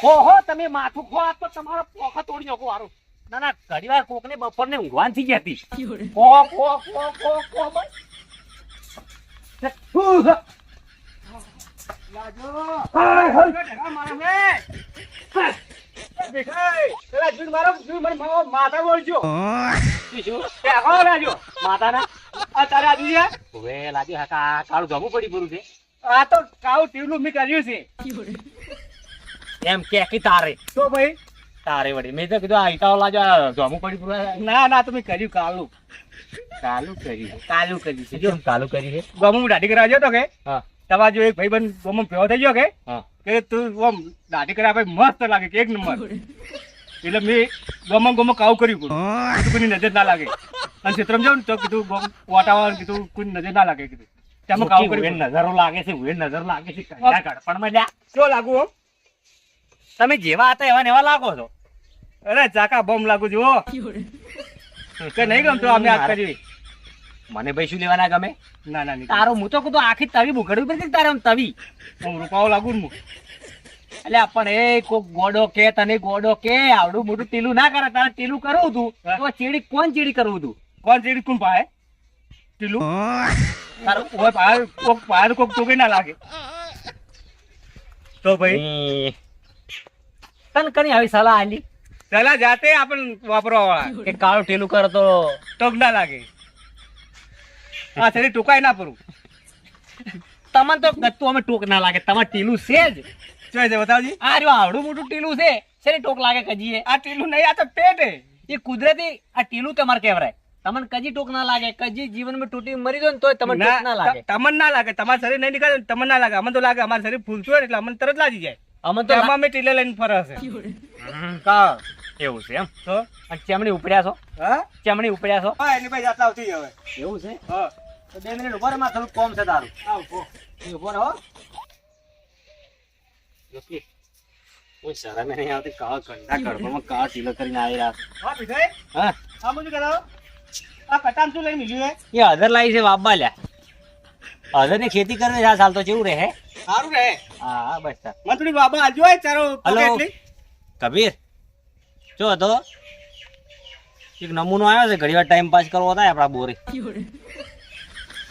ઓહો તમે માથું ખો તો તમારો પોખા તોડી નાખો વારું. ના ના ઘણી વાર કોકને બપોરને ઊંઘવાન થઈ જતી. ખો ખો ખો ખો ખો બસ. લાજો હાય હાય ઢેકા મારા મે દેખાય પેલા જૂન મારો જૂન મને માથા બોલજો શું કે આખો લાજો માથાના આ તારે આજુ છે હવે લાજો હા કાળું જમવું પડી પૂરું છે આ તો કાળું ટીવલું મી કર્યું છે એમ કે તારે તો ભાઈ તારે વળી મેં તો કીધું આ ઈટાઓ લાજો જમવું પડી પૂરું ના ના તમે કર્યું કાળું કાલું કર્યું છે કેમ કાલું કર્યું છે ગમું દાઢી કરાવજો તો કે હા તમારા જો એક ભાઈબંધ ગમું ભેવો થઈ ગયો કે તું ઓમ દાઢી કરાવે મસ્ત લાગે કે એક નંબર એટલે મેં ગમો કાવું કર્યું કીધું કોઈની નજર ના લાગે અને ક્ષેત્રમાં જાઉં ને તો કીધું વાટાવાનું કીધું કોઈ નજર ના લાગે કીધું તેમાં કાવું કર્યું નજરો લાગે છે નજર લાગે છે પણ મજા શું લાગુ હો તમે જેવા હતા એવા ને એવા લાગો છો અરે ચાકા બોમ્બ લાગુ છો કે નહીં ગમતો અમે આ કરી મને ભાઈ શું લેવાના ગમે ના ના તારો હું તો કીધું આખી તવી બુઘડવી પડતી તારે આમ તવી હું રૂપાવો લાગુ ને એટલે પણ એ કોક ગોડો કે તને ગોડો કે આવડું મોટું ટીલું ના કરે તારે ટીલું કરવું હતું તો ચીડી કોણ ચીડી કરવું હતું કોણ ચીડી કોણ પાય ટીલું તારું ઓય પાય કોક તો ના લાગે તો ભાઈ તને કની આવી સલાહ આલી સલાહ જાતે આપણ વાપરવા વાળા કે કાળું ટીલું કરે તો ટોક ના લાગે આ શરીર ટોકાય ના પરું તમને તો ગત્તું અમે ટોક ના લાગે તમારે ટીલું છે જ જોઈ છે બતાવજી આ રહ્યું આવડું મોટું ટીલું છે શરીર ટોક લાગે કજીએ આ ટીલું નહીં આ તો પેટ એ કુદરતી આ ટીલું તમારે કહેવાય તમને કજી ટોક ના લાગે કજી જીવનમાં તૂટી મરી જાય ને તો તમને ટોક ના લાગે તમને ના લાગે તમારું શરીર નહીં નીકળે તમને ના લાગે અમને તો લાગે અમારું શરીર ફૂલતું હોય એટલે અમને તરત લાગી જાય અમે તો અમે ટીલે લઈને ફરે છે કા એવું છે એમ તો ચમડી ઉપડ્યા છો હા ચમડી ઉપડ્યા છો હા એની ભાઈ જાત આવતી હવે એવું છે હા તો 2 મિનિટ ઉભા રહો માં થોડું કોમ છે તારું આવ ઉભો રહો જોકી ઓય સારા મે નહીં આવતી કા કંડા કડવામાં કા ટીલો કરીને આવી રહ્યા હા વિજય હા આ મુજે કરાવો આ કટામ શું લઈ મળ્યું હે એ અધર લાઈ છે બાબા લ્યા અધર ને ખેતી કરે આ સાલ તો કેવું રહે સારું રહે હા બસ મને થોડી બાબા આજો હે ચારો એટલી કબીર જો તો એક નમૂનો આવ્યો છે ઘડીવાર ટાઈમ પાસ કરવો થાય આપડા બોરે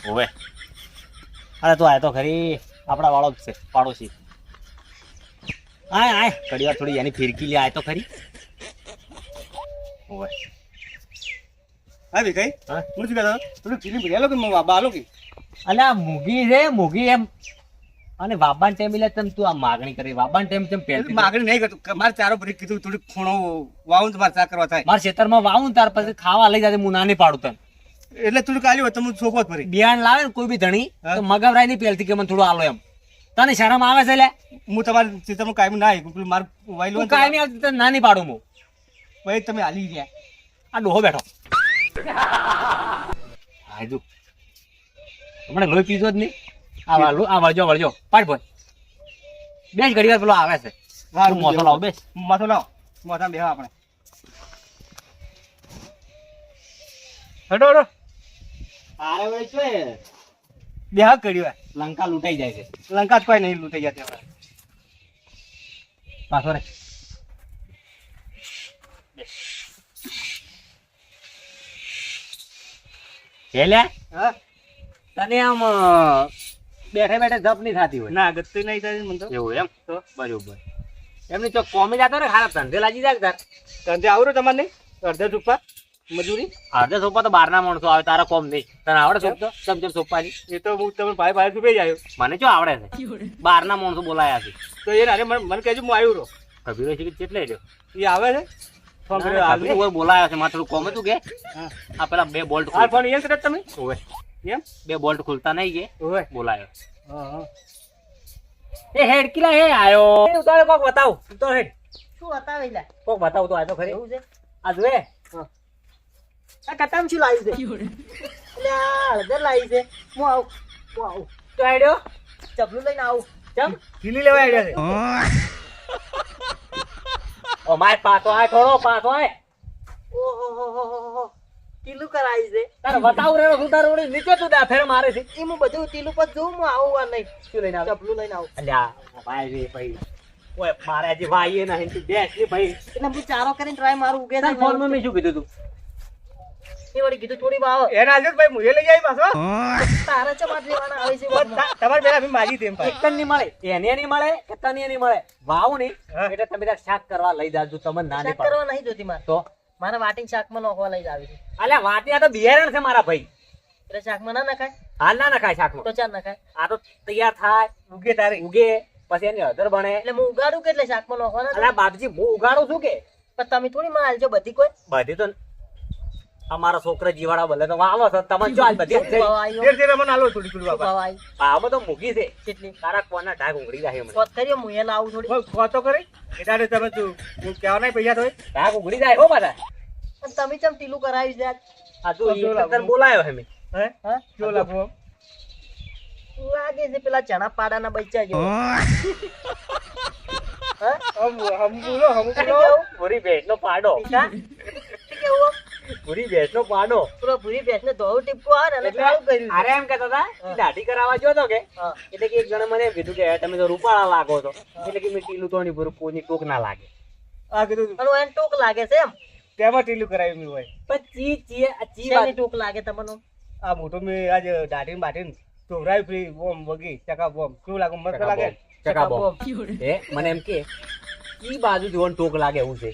ઓવે અરે તો આ તો ખરી આપડા વાળો જ છે પાડોશી આય ઘડીવાર થોડી એની ફિરકી લે આય તો ખરી ઓવે હા ભી કઈ હા હું શું કહેતો થોડું ફિલ્મ ભરેલો કે મો બાબા આલો કે અલ્યા મૂગી છે મૂગી એમ અને વાબાન ટાઈમ એટલે તમ તું આ માગણી કરી વાબાન ટાઈમ તેમ પહેલતી માગણી નહીં કરતો મારે ચારો ભરી કીધું થોડી ખૂણો વાવું તમારે ચા કરવા થાય મારા ખેતરમાં વાવું તાર પછી ખાવા લઈ જાય હું ના નહીં પાડું તને એટલે થોડું કાલ્યું હોય તમે સોપો ભરી બિયાણ લાવે ને કોઈ બી ધણી તો મગવરાય નહીં પહેલતી કે મને થોડું આલો એમ તને શરમ આવે છે લે હું તમારે ખેતરમાં કાયમ ના આવી મારે વાયલું કાયમ નહીં આવતી તને ના નહીં પાડું હું ભાઈ તમે હાલી ગયા આ ડોહો બેઠો હાજુ હમણાં લોહી પીધો જ નહીં આ વળજો પાડ ભાઈ બેસ ઘડી વાર પેલો આવે છે મોસો લાવો બેસ મોસો લાવો મોસા બેહવા આપણે હડો અરે ભાઈ શું બેહા ઘડી વાર લંકા લૂંટાઈ જાય છે લંકા જ કોઈ નહીં લૂંટાઈ જતી હવે પાછો રે લે હા તને આમ બેઠે બેઠે જપ નહીં થતી હોય ના ગતિ નહીં થતી મને તો એવું એમ તો બરોબર એમની તો કોમી જતો ને ખારા ધંધે લાગી જાય તાર ધંધે આવડે તમારે અડધે સોપા મજૂરી અડધે સોપા તો બહારના માણસો આવે તારા કોમ નહીં તને આવડે સોપ તો ચમચમ સોપાની એ તો હું તમે ભાઈ ભાઈ સુપે જ આવ્યો મને શું આવડે છે બહારના માણસો બોલાયા છે તો એ અરે મને કહેજો હું આવ્યો રહો કભીરો છે કેટલે રહ્યો એ આવે છે ફોન કર્યો બોલાયા છે મારે થોડું કોમ હતું કે આ પેલા 2 બોલ્ટ આ ફોન એમ કરે તમે ઓવે એમ 2 બોલ્ટ ખુલતા નહીં કે ઓવે બોલાયો હા એ હેડ કિલા હે આયો ઉતારે કોક બતાવ તો હેડ શું બતાવે લે કોક બતાવ તો આ તો ખરી એવું છે આ જોએ આ કટામ શું લાવી છે એટલે આ હળદર લાવી છે હું આવ તો હેડ્યો ચપલું લઈને આવ ચમ ખીલી લેવા હેડ્યો છે ઓ માય પાતો આય થોડો પાતો આય ઓહો ટીલું કરાઈ છે તારે બતાવ રે હું તારો નીચે તું દા ફેર મારે છે એમ બધું ટીલું પર જોઉં હું આવું નહીં શું લઈને આવ ચપલું લઈને આવ અલ્યા ભાઈ રે ભાઈ ઓય મારે હજી વાઈએ નહીં તું બેસ ને ભાઈ એટલે હું ચારો કરીને ટ્રાય મારું ઉગે તાર ફોનમાં મેં શું કીધું તું એ વળી કીધું થોડી વાવ એના આજે ભાઈ મુએ લઈ જાય પાછો તારા ચમ આટલી વાના આવે છે તમારે પેલા મેં માજી તેમ એક નહીં મળે એને નહીં મળે કે તને નહીં મળે વાવ નહીં એટલે તમે તાર શાક કરવા લઈ જાજો તમને ના નહીં શાક કરવા નહીં જોતી મારે તો મારે વાટીને શાકમાં નાખવા લઈ જાવી છે અલ્યા વાટી આ તો બિયારણ છે મારા ભાઈ એટલે શાકમાં ના નખાય હાલ ના નખાય શાકમાં તો ચાલ નખાય આ તો તૈયાર થાય ઉગે તારે ઉગે પછી એની હળદર બને એટલે હું ઉગાડું કે એટલે શાકમાં નાખવાના અલ્યા બાપજી હું ઉગાડું છું કે પણ તમે થોડી માં હાલજો બધી કોઈ બધી તો અમારા છોકરા જીવાડા બોલે તો વાવો છો તમને જો આજ બધી શું ભાવ આવ્યો? ધીરે ધીરે મને આલો થોડી થોડી શું બાબા ભાવ આવી આમાં તો મૂકી છે કેટલી તારા કોના ઢાક ઉગડી જાય મને કોત કર્યો હું એ લાવું થોડી ખોતો કરે એટલે તમે તું હું કહેવા નહીં પૈસા થોય ઢાક ઉગડી જાય હો પાછા પણ તમે ચમ ટીલું કરાવી છે આજ? આ તું તને બોલાયો હે મેં હે હા કેવો લાગુ લાગે છે પેલા ચણા પાડાના બચ્ચા જેવો હમ બોલો પૂરી ભેંસનો પાડો પિતા કેવું પૂરી ભેંસનો પાડો પૂરો ભૂરી ભેંસને ધોવું ટીપકું આવે ને એટલે સારું કર્યું અરે એમ કહેતા હતા દાઢી કરાવવા જો તો કે હા એટલે કે એક જણે મને એમ કીધું કે તમે તો રૂપાળા લાગો છો એટલે કે મેં ટીલું તો નહીં પૂરું કોઈની ટોક ના લાગે આ કીધું અને એને ટોક લાગે છે એમ તેમાં ટીલું કરાવી મેં હોય પણ શેની ટોક લાગે તમને આ મોટો મેં આજ દાઢીને બાઢીને ચોરાય ફ્રી બોમ વગી ચકા બોમ કેવું લાગે મસ્ત લાગે ચકા બોમ એ મને એમ કે ઈ બાજુ જોવાનું ટોક લાગે એવું છે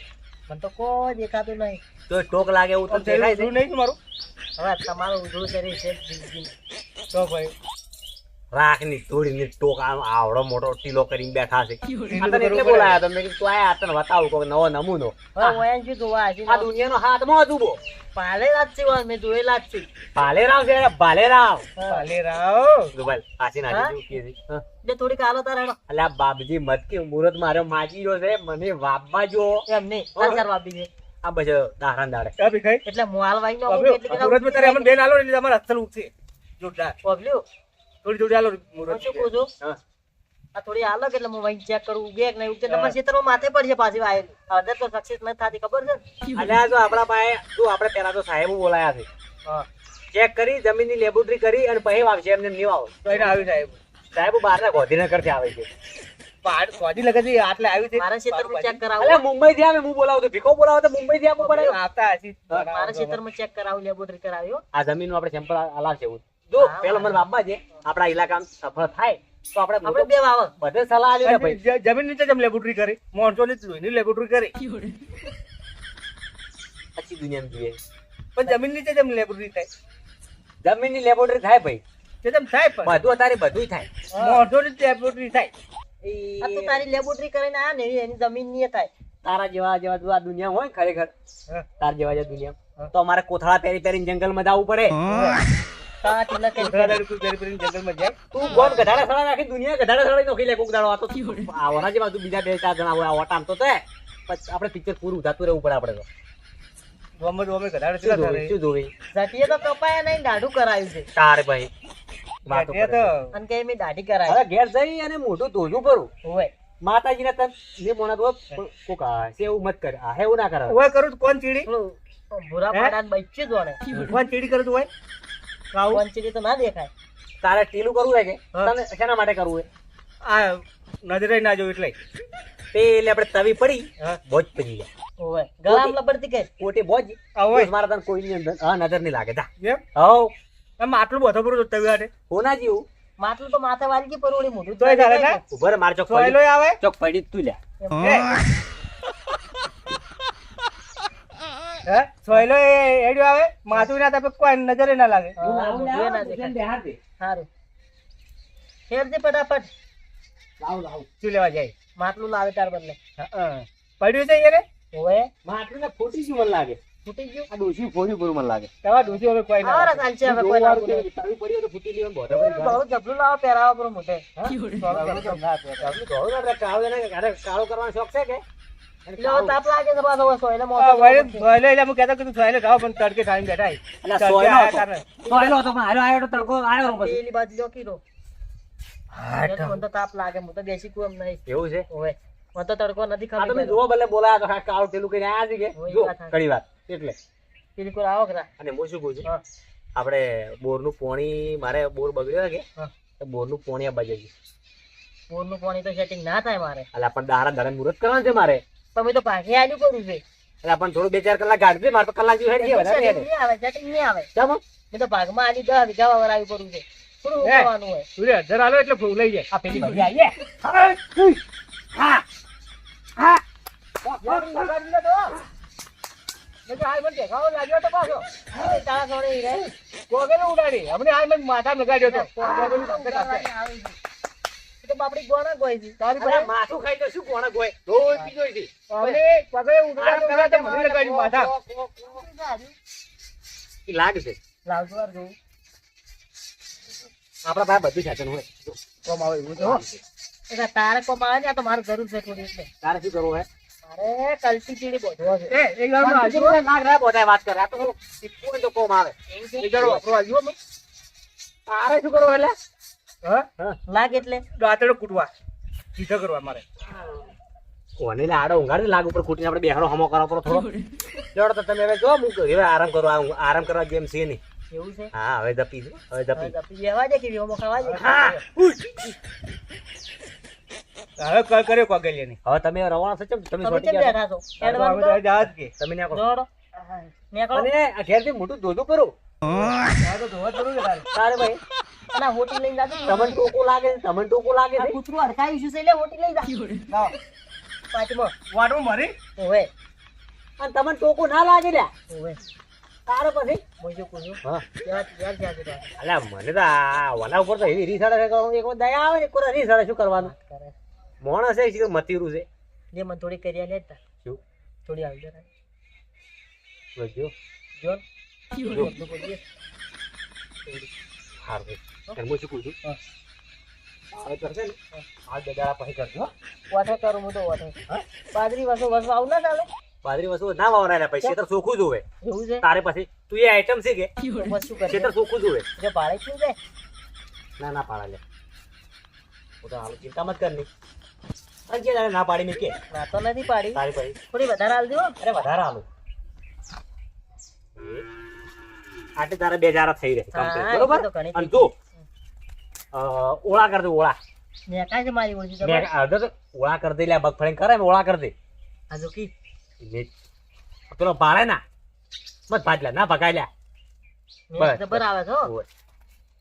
મને તો કોઈ દેખાતું નહીં તો ટોક લાગે એવું તો દેખાય છે નહીં તમારું હવે તમારું ઉજળું શરીર છે તો ભાઈ રાખની થોડીની ટોક આવડો મોટો ટીલો કરીને બેઠા છે આ તને એટલે બોલાયા તમે કે તું આયા તને બતાવું કોઈ નવો નમૂનો હવે ઓયન શું જોવા હજી આ દુનિયાનો હાથમાં અજુબો પાલેલા જ છે મેં જોયેલા જ છે ભાલેરાવ છે ભાલેરાવ હા. ભાલેરાવ દુબલ આસી હા? નાજી શું કહે છે હા. એટલે થોડીક હાલો તારે હેડો. અલ્યા બાપજી મત કે મુરત માર્યો માજી જો છે મને વાપવા જો એમ નહીં ચાર ચાર વાપી છે આ બસ દાહરાન દાડે એટલે હું હાલ વાઈ નો બેન આલો એટલે તમારે અસલ ઉગશે જોરદાર પબલ્યું થોડી થોડી આલો હું શું કહું છું હા આ થોડી હાલો કે એટલે હું વાઈ ચેક કરું ઉગે કે નહીં ઉગતે તમારા ખેતરમાં માથે પડશે પાછી વાયેલી અડધર તો સક્સેસ નથી થતી ખબર છે ને? અલ્યા જો આપણા પાસે જો આપણે પેલા તો સાહેબ બોલાયા છે હા ચેક કરી જમીનની લેબોરેટરી કરી અને પછી વાવશે એમને નહીં વાવો તો એને આવી સાહેબ સાહેબ બહારના ગોધીનગર થી આવે છે પહાડ ગોધી લગે છે આટલે આવી છે મારા ખેતરમાં ચેક કરાવું અલ્યા મુંબઈ થી આવે હું બોલાવું તો ભીખો બોલાવો તો મુંબઈ થી આપો પડે આવતા હશે મારા ખેતરમાં ચેક કરાવું લેબોરેટરી કરાવ્યો આ જમીનનું આપણે સેમ્પલ અલાવ છે જો પેલો મને બાપા છે આપણા ઇલાકામાં સફળ થાય તો આપણે આપણે બે વાવ બધે સલાહ આલી ને ભાઈ જમીન નીચે જમ લેબોરેટરી કરી મોણસો ની લોહીની લેબોરેટરી કરી પછી દુનિયામાં જોઈએ પણ જમીન નીચે જમ લેબોરેટરી થાય જમીનની લેબોરેટરી થાય ભાઈ તે જેમ થાય પણ બધું અત્યારે બધુંય થાય મોણસો ની લેબોરેટરી થાય આ તો તારી લેબોરેટરી કરીને આ ને એની જમીન ની થાય તારા જેવા જેવા જો આ દુનિયા હોય ને ખરેખર તાર જેવા જેવા દુનિયા તો અમારે કોથળા પહેરી પહેરીને જંગલમાં જવું પડે તા ટીલા કે જંગલમાં જાય તું ગોમ ગધાડા સડા નાખી દુનિયા ગધાડા સડા નોખી લે કોક દાડો આ તો આવરા જેવા તું બીજા બે ચાર જણા હોય આ ઓટામ તો તે પછી આપણે પિક્ચર પૂરું થતું રહેવું પડે આપણે તો ગમે ગમે ગધાડા ચલા કરે શું જોવે ઝાટીએ તો કપાયા નહીં દાઢું કરાવ્યું છે તારે ભાઈ વાતો કરે અને કે મેં દાઢી કરાવી હવે ઘેર જઈ અને મોઢું ધોજું કરું હોય માતાજીને તન ને મોના તો કોક છે એવું મત કરે આ એવું ના કરે ઓય કરું કોણ ચીડી ભૂરા પાડાને બચ્ચે જોડે કોણ ચીડી કરું તું હોય કોણ ચીડી તો ના દેખાય તારે ટીલું કરવું છે કે તને શેના માટે કરવું છે આ નજરે ના જો એટલે પેલે આપણે તવી પડી બોજ પડી ગયા હોય ગળામ લબડતી કે કોટે બોજ મારા તને કોઈની અંદર હા નજર નહીં લાગે જા એમ હવ એમ આટલું બધો પૂરું તવી આટે કોના જેવું માટલું તો માથે વાલજી પરોડી મોઢું તોય ચાલે ને ઉભર માર ચોક પડી આવે ચોક પડી તું લે હે સોયલો એડ્યો આવે માથું ના તાપે કોઈ નજરે ના લાગે સારું ફેરજે ફટાફટ લાવ લાવ શું લેવા જાય માટલું લાવે તાર બદલે પડ્યું છે યાર ઓએ માટલું ને ફૂટી ગયું મને લાગે ફૂટી ગયું આ ડોસી ફોડી પૂરું મને લાગે તમારા ડોસી હવે કોઈ ના આવરા ચાલશે હવે કોઈ લાગુ નહીં તારી પડી તો ફૂટી લેવાનું બોધા બહુ જબલું લાવો પહેરાવા પર મોઢે કાળો કરવાનો શોખ છે કે એટલે હવે તાપ લાગે છે પાછો સોયલે મોઢે સોયલો એટલે હું કહેતો કે તું સોયલો ખાવ પણ તડકે ખાઈને બેઠા સોયલો તો પણ આયો તો તડકો આયો પછી પેલી બાજુ જો કીરો મને તો તાપ લાગે હું તો બેસી કું એમ નહીં એવું છે ઓએ મને તો તડકો નથી ખાતો તમે જો ભલે બોલાયા તો કાળો પેલું કઈ આયા છે કે જો ઘણી વાત એટલે પેલી કોઈ આવો ખરા અને હું શું કહું છું આપણે બોરનું પાણી મારે બોર બગડ્યો કે બોરનું પાણી આ બાજુ બોરનું પાણી તો સેટિંગ ના થાય મારે એટલે પણ દાડા મુહૂર્ત કરવાનું છે મારે. તમે તો ભાગે આલ્યું કરું છે એટલે પણ થોડું 2-4 કલાક કાઢજે, મારે તો કલાક જેવું હેડી વધારે સેટિંગ હેડે. નહીં આવે સેટિંગ નહીં આવે ચમ મેં તો ભાગમાં આલી 10 વીઘા વાવરાયું કરું છે થોડું હે? ઉકળવાનું હોય સૂર્ય અધર આલો એટલે ફૂલ લઈ જાય. આ પેલી ભાજી આઈએ. હા હા લગાડી લે તો. મેં તો હાલ મને દેખાવો લાગ્યો તો પાછો. હવે તારા સોળે ઈ રહે કોગેલો ઉડાડી. હમણે હાલ મને માથામાં લગાડ્યો તો. ઉડાડવાની આવે છે. એ તો બાપડી ગોણા ગોઈ છે તારી અરે પાસે માથું ખાઈ તો શું કોણ ગોય? રોજ પીજો છે. હવે પગે ઉડાડો કરે તો મને લગાડ્યું માથા. ઈ લાગશે. લાવજો વાર જોઉં આપણા પાસે બધું સાચન હોય. જો, કોમ આવે એવું તો. એટલે તારે કોમ આવે ને આ તો મારે જરૂર છે થોડી એટલે તારે શું કરવું હે? મારે કલટી ચીડી બોધવો છે એક વાર આજુ નાગ રે બોધાય વાત કરે. આ તો ટીપું હોય તો કોમ આવે. એક વાર વાપરો આજુ અમે. તારે શું કરવું એટલે? હા લાગ એટલે દાંતડો કૂટવા. સીધો કરવા મારે. કોને લે આડો ઊંઘાડી લાગ ઉપર કૂટીને આપણે બેહરો હમો કરો પડો થોડો. જોડો તો તમે હવે જો હું હવે આરામ કરો, આરામ કરવા જેમ છે નહીં. એવું છે હા હવે દપી જો, હવે દપી. દપી લેવા દે કે વિહોમો ખાવા દે હા હવે કર કર્યો કોગેલિયા ની. હવે તમે રવાના છો, તમે તમે છોટી કેમ ગયા બેઠા છો એડવાન્સ તો જાત કે તમે ના કરો. જોડો નીકળો અને આ ઘેરથી મોટું ધોધું કરું. આ તો ધોવા જરૂર છે તારે. તારે ભાઈ અને હોટી લઈને જાજો તમને ટોકો લાગે છે, તમને ટોકો લાગે આ છે. કૂતરું અડકાયું છે એટલે હોટી લઈ જા લાવો. પાછમાં વાડું મારી ઓવે અને તમને ટોકો ના લાગે લ્યા. ઓવે તારે પછી મોજો કુજો હા યાર યાર જાજો કરે અલ્યા મને તો આ વના ઉપર તો એવી રીસાડે છે કે એક વાર દયા આવે ને કોઈ રીસાડે શું કરવાનું. મોણસ છે કે મતીરું છે. જે મને થોડી કર્યા લે તા શું થોડી આવી જરા વજ્યો જોન જો. તો બોલીએ હારું હું શું કહું છું. હા. હવે કરશે ને આ દાડા પછી કરજો હો. વાઠે કરું હું તો વાઠે હા બાજરી વસો વસો આવું ના ચાલે બાજરી વસ્તુ ના વાવરાય પૈસા તો ચોખ્ખું જોવે. એવું છે તારે પછી તું એ આઈટમ છે કે તો પછી શું કરે ખેતર ચોખ્ખું જોવે. જે ભાડે શું છે ના ના પાડા લે. હું તો હાલ ચિંતા મત કરની. અને કે તારે ના પાડી મેં કે ના તો નથી પાડી તારી પછી થોડી વધારે હાલ દો અરે વધારે હાલું. આટલે તારે 2000 થઈ રહે હા, complete, એ તો બરોબર. ઘણી અને તું ઓળા કર દે ઓળા. ને કાંઈ છે મારી ઓળખી મેં તમારે અડધો તો ઓળા કર દે લ્યા મગફળી કરે ને ઓળા કર દે. હજુ કી ને પેલો પાડે ના મત ભાજલા ના ભગાય લ્યા. બસ, જબર આવે છો ઓય.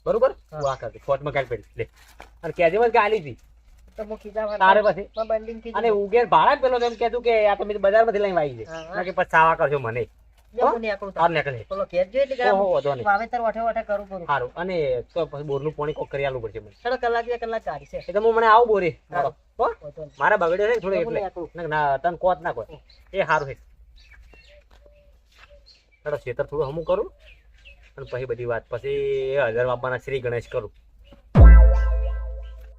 બરોબર હા. ઓળા કર દે ફોટમાં કાઢી પડી લે. અને કેજે મત કે આલી હતી તો હું ખીચા તારે પછી બંડિંગ થી અને ઉગેર ભાડા પેલો તેમ કહેતું કે આ તમે બજારમાંથી લઈને આવી છે. હા, હા. ના કે પછી સાવા કરજો મને. હું નીકળું તાર નીકળે. પેલો ઘેર જોઈ એટલે ઓહો વાંધો નહીં. વાવેતર વાઠે વાઠે કરું કરું સારું અને તો પછી બોરનું પાણી કોક કરી આલવું પડશે મને. ચલો કલાક 2 કલાક કાઢી છે એ તો હું મને આવું બોરે સારું. હો વાંધો નહીં. મારે બગડ્યો છે ને થોડું તો બોલે એટલે આટલું. ના તને કોત ના કોઈ એ સારું છે. ખેતર થોડું હમું કરું અને પછી બધી વાત પછી 1000 બાપાના શ્રી ગણેશ કરું.